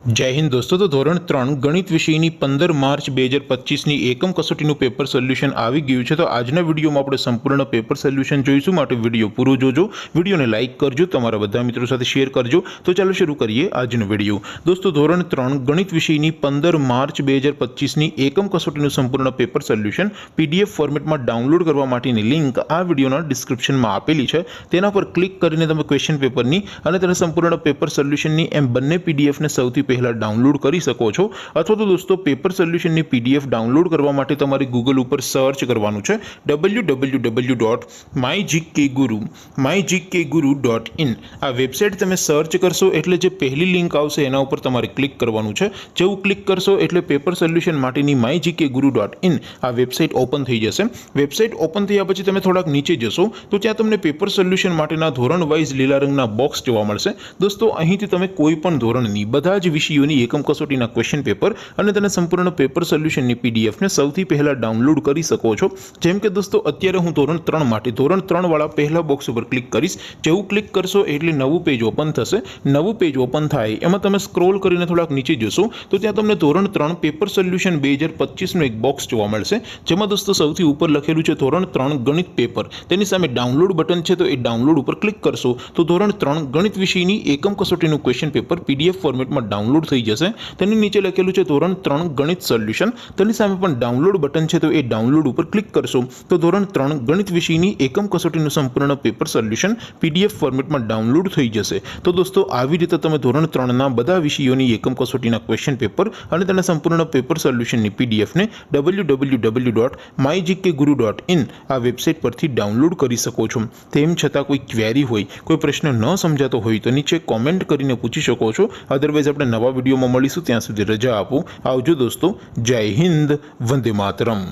जय हिंद दोस्तों। तो धोरण 3 गणित विषयની 15 માર્ચ 2025ની એકમ કસોટીનું પેપર સોલ્યુશન આવી ગયું છે। તો આજના વિડીયોમાં આપણે સંપૂર્ણ પેપર સોલ્યુશન જોઈશું, માટે વિડીયો પૂરો જોજો, વિડીયોને લાઇક કરજો, તમારા બધા મિત્રો સાથે શેર કરજો। તો ચાલો શરૂ કરીએ આજનો વિડીયો। દોસ્તો ધોરણ 3 ગણિત વિષયની 15 માર્ચ 2025ની એકમ કસોટીનું સંપૂર્ણ પેપર સોલ્યુશન પીડીએફ ફોર્મેટમાં ડાઉનલોડ કરવા માટેની લિંક આ વિડીયોના ડિસ્ક્રિપ્શનમાં આપેલી છે। તેના પર ક્લિક કરીને તમે ક્વેશ્ચન પેપરની અને તેના સંપૂર્ણ પેપર સોલ્યુશનની એમ બંને પીડીએફને સૌથી પહેલા ડાઉનલોડ કરી શકો છો। અથવા તો દોસ્તો પેપર સોલ્યુશનની પીડીએફ ડાઉનલોડ કરવા માટે તમારે ગૂગલ ઉપર સર્ચ કરવાનું છે www.mygkguru.in। આ વેબસાઇટ તમે સર્ચ કરશો એટલે જે પહેલી લિંક આવશે એના ઉપર તમારે ક્લિક કરવાનું છે। જેવું ક્લિક કરશો એટલે પેપર સોલ્યુશન માટેની mygkguru.in આ વેબસાઇટ ઓપન થઈ જશે। વેબસાઇટ ઓપન થયા પછી તમે થોડાક નીચે જશો તો ત્યાં તમને પેપર સોલ્યુશન માટેના ધોરણ વાઇઝ લીલા રંગના બોક્સ જોવા મળશે। દોસ્તો અહીંથી તમે કોઈ પણ ધોરણની બધા જ વિષયોની એકમ કસોટીના ક્વેશ્ચન પેપર અને તેના સંપૂર્ણ પેપર સોલ્યુશનની પીડીએફને સૌથી પહેલા ડાઉનલોડ કરી શકો છો। જેમ કે દોસ્તો અત્યારે હું ધોરણ 3 માટે ધોરણ 3 વાળા પહેલા બોક્સ ઉપર ક્લિક કરીશ। જેવું ક્લિક કરશો એટલે નવું પેજ ઓપન થશે। નવું પેજ ઓપન થાય એમાં તમે સ્ક્રોલ કરીને થોડાક નીચે જશો તો ત્યાં તમને ધોરણ 3 પેપર સોલ્યુશન 2025નું એક બોક્સ જોવા મળશે, જેમાં દોસ્તો સૌથી ઉપર લખેલું છે ધોરણ 3 ગણિત પેપર। તેની સામે ડાઉનલોડ બટન છે, તો એ ડાઉનલોડ ઉપર ક્લિક કરશો તો ધોરણ 3 ગણિત વિષયની એકમ કસોટીનું ક્વેશ્ચન પેપર પીડીએફ ફોર્મેટમાં ડાઉનલોડ થઈ જશે। તેની નીચે લખેલું છે ધોરણ 3 ગણિત સોલ્યુશન, તેની સામે પણ ડાઉનલોડ બટન છે, તો એ ડાઉનલોડ ઉપર ક્લિક કરશો તો ધોરણ 3 ગણિત વિષયની એકમ કસોટીનું સંપૂર્ણ પેપર સોલ્યુશન પીડીએફ ફોર્મેટમાં ડાઉનલોડ થઈ જશે। તો દોસ્તો આવી રીતે તમે ધોરણ 3ના બધા વિષયોની એકમ કસોટીના ક્વેશ્ચન પેપર અને તેના સંપૂર્ણ પેપર સોલ્યુશનની પીડીએફને www.mygkguru.in આ વેબસાઇટ પરથી ડાઉનલોડ કરી શકો છો। તેમ છતાં કોઈ ક્વેરી હોય, કોઈ પ્રશ્ન ન સમજાતો હોય તો નીચે કોમેન્ટ કરીને પૂછી શકો છો। અધરવાઇઝ આપણે નવા વિડીયોમાં મળીશું, ત્યાં સુધી રજા આપો। આવજો દોસ્તો, જય હિન્દ, વંદે માતરમ।